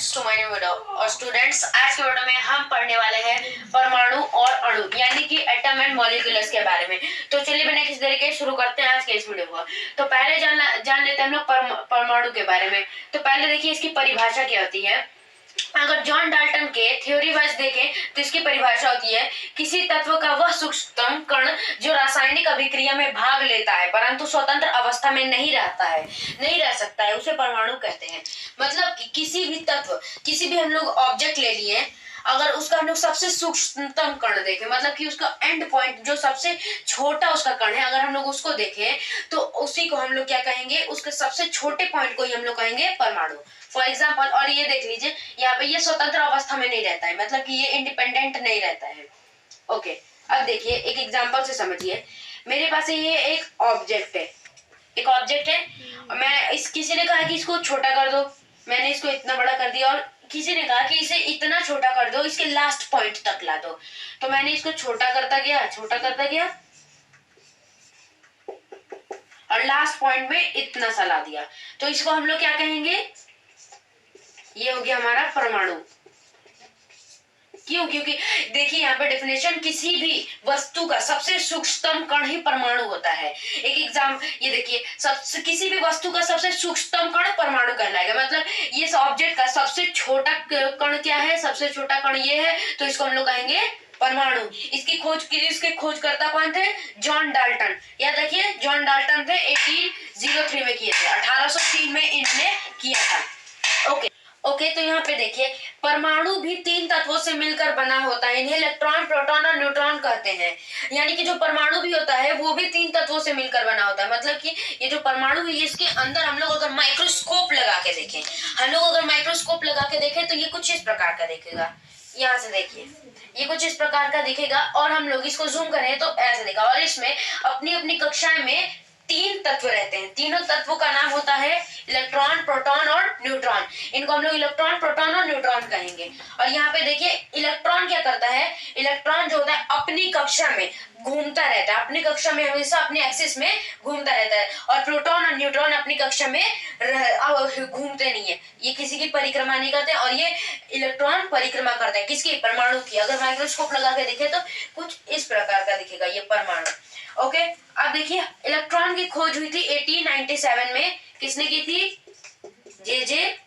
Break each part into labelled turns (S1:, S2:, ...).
S1: To my video. और students, आज के वीडियो में हम पढ़ने वाले हैं परमाणु और अणु यानी कि एटम एंड मॉलिक्यूल्स के बारे में। तो चलिए बिना किसी देरी के शुरू करते हैं आज के इस वीडियो को। तो पहले जान लेते हैं हम लोग परमाणु के बारे में। तो पहले देखिए इसकी परिभाषा क्या होती है। अगर जॉन डाल्टन के थ्योरी वाइज देखें तो इसकी परिभाषा होती है किसी तत्व का वह सूक्ष्मतम कण जो रासायनिक अभिक्रिया में भाग लेता है परंतु स्वतंत्र अवस्था में नहीं रहता है, नहीं रह सकता है, उसे परमाणु कहते हैं। मतलब कि किसी भी तत्व, किसी भी हम लोग ऑब्जेक्ट ले लिए, अगर उसका हम लोग सबसे सूक्ष्मतम कण देखें, मतलब कि उसका एंड पॉइंट जो सबसे छोटा उसका कण है, अगर हम लोग उसको देखें तो उसी को हम लोग क्या कहेंगे, उसके सबसे छोटे पॉइंट को ही हम लोग कहेंगे परमाणु। फॉर एग्जाम्पल, और ये देख लीजिए यहाँ पे ये स्वतंत्र अवस्था में नहीं रहता है, मतलब कि ये इंडिपेंडेंट नहीं रहता है। ओके, अब देखिए एक एग्जाम्पल से समझिए। मेरे पास ये एक ऑब्जेक्ट है, एक ऑब्जेक्ट है, किसी ने कहा कि इसको छोटा कर दो, मैंने इसको इतना बड़ा कर दिया, और किसी ने कहा कि इसे इतना छोटा कर दो, इसके लास्ट पॉइंट तक ला दो। तो मैंने इसको छोटा करता गया और लास्ट पॉइंट में इतना सा ला दिया। तो इसको हम लोग क्या कहेंगे, ये हो गया हमारा परमाणु। क्यों? क्योंकि देखिए यहाँ पे डेफिनेशन, किसी भी वस्तु का सबसे सूक्ष्मतम कण ही परमाणु होता है। एक एग्जाम ये देखिए, किसी भी वस्तु का सबसे सूक्ष्मतम कण परमाणु कहलाएगा। मतलब ये ऑब्जेक्ट का सबसे छोटा कण क्या है, सबसे छोटा कण ये है, तो इसको हम लोग कहेंगे परमाणु। इसके खोजकर्ता कौन थे? John Dalton. याद रखिए, जॉन डाल्टन थे, 1803 में किए थे, 1803 में इन्होंने किया था। ओके, तो यहाँ पे देखिए परमाणु भी 3 तत्वों से मिलकर बना होता है। इन्हें इलेक्ट्रॉन, प्रोटॉन और न्यूट्रॉन कहते हैं। यानी कि जो परमाणु भी होता है वो भी 3 तत्वों से मिलकर बना होता है। मतलब कि ये जो परमाणु है, इसके अंदर हम लोग अगर माइक्रोस्कोप लगा के देखें, तो ये कुछ इस प्रकार का दिखेगा। यहाँ से देखिए, ये कुछ इस प्रकार का दिखेगा, और हम लोग इसको जूम करें तो ऐसे दिखा। और इसमें अपनी अपनी कक्षाएं में 3 तत्व रहते हैं। तीनों तत्वों का नाम होता है इलेक्ट्रॉन, प्रोटॉन और न्यूट्रॉन। इनको हम लोग इलेक्ट्रॉन, प्रोटॉन और न्यूट्रॉन कहेंगे। और यहाँ पे देखिए इलेक्ट्रॉन क्या करता है, इलेक्ट्रॉन जो होता है अपनी कक्षा में घूमता रहता है, अपनी कक्षा में हमेशा अपने एक्सिस में घूमता रहता है। और प्रोटॉन और न्यूट्रॉन अपनी कक्षा में घूमते नहीं है, ये किसी की परिक्रमा नहीं करते। और ये इलेक्ट्रॉन परिक्रमा करता है किसकी? परमाणु की। अगर माइक्रोस्कोप लगा के देखे तो कुछ इस प्रकार का दिखेगा ये परमाणु। ओके, अब देखिए इलेक्ट्रॉन की खोज हुई थी 1897 में। किसने की थी? जे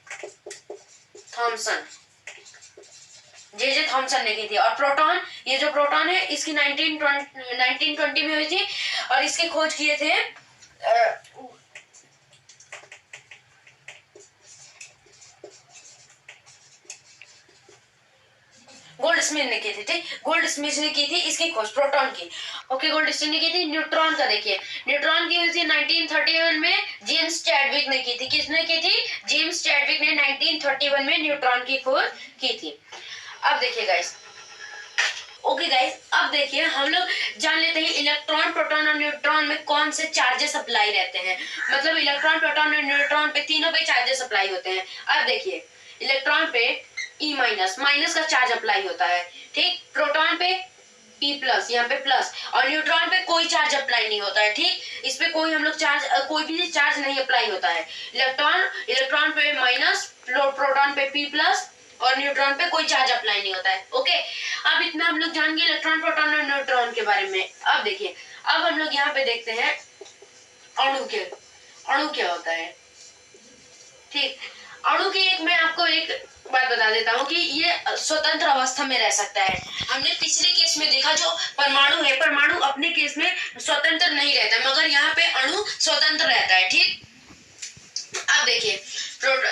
S1: थॉमसन ने की थी। और प्रोटॉन, ये जो प्रोटॉन है इसकी 1920 में हुई थी, और इसकी खोज किए थे गोल्डस्मिथ ने की थी। ठीक, गोल्डस्मिथ ने की थी इसकी खोज, प्रोटॉन की। ओके, गोल्डस्मिथ ने की थी। न्यूट्रॉन का देखिए, न्यूट्रॉन की हुई थी 1931 में, जेम्स चैडविक ने की थी। किसने की थी? जेम्स चैडविक ने 1931 में न्यूट्रॉन की खोज की थी। अब देखिए गाइस, ओके गाइस, अब देखिए हम लोग जान लेते हैं इलेक्ट्रॉन, प्रोटॉन और न्यूट्रॉन में कौन से चार्जेस अप्लाई रहते हैं। मतलब इलेक्ट्रॉन, प्रोटॉन और न्यूट्रॉन पे, तीनों पे चार्जेस अप्लाई होते हैं। अब देखिए इलेक्ट्रॉन पे E- माइनस का चार्ज अप्लाई होता है। ठीक, प्रोटॉन पे P+, यहाँ पे प्लस, और न्यूट्रॉन पे कोई चार्ज अप्लाई नहीं होता है। ठीक, इस पे कोई हम लोग कोई भी चार्ज नहीं अप्लाई होता है। इलेक्ट्रॉन पे माइनस, प्रोटॉन पे P+, और न्यूट्रॉन पे कोई चार्ज अप्लाई नहीं होता है। ओके, अब इतना हम लोग जान गए इलेक्ट्रॉन, प्रोटॉन और न्यूट्रॉन के बारे में। अब देखिए, अब हम लोग यहाँ पे देखते हैं अणु क्या होता है। ठीक, अणु की मैं आपको एक बात बता देता हूँ कि ये स्वतंत्र अवस्था में रह सकता है। हमने पिछले केस में देखा जो परमाणु है, परमाणु अपने केस में स्वतंत्र नहीं रहता, मगर यहाँ पे अणु स्वतंत्र रहता है। ठीक, अब देखिए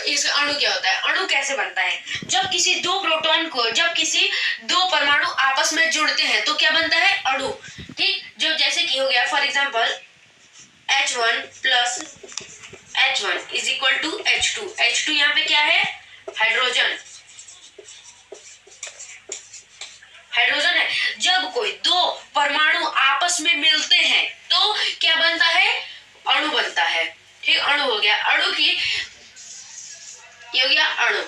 S1: इस अणु क्या होता है, अणु कैसे बनता है। जब किसी दो परमाणु आपस में जुड़ते हैं तो क्या बनता है? अणु। ठीक, जो जैसे कि हो गया for example H1 plus H1 is equal to H2। H2 यहाँ पे क्या है? हाइड्रोजन है। जब कोई 2 परमाणु आपस में मिलते हैं तो क्या बनता है? अणु बनता है। ठीक, अणु हो गया। ये हो गया अणु।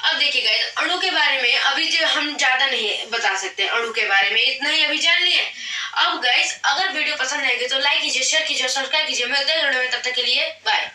S1: अब देखिए गाइस, अणु के बारे में अभी जो हम ज्यादा नहीं बता सकते, अणु के बारे में इतना ही अभी जान लिए। अब गाइस, अगर वीडियो पसंद आएगी तो लाइक कीजिए, शेयर कीजिए, सब्सक्राइब कीजिए। मिलते हैं वीडियो में, तब तक के लिए बाय।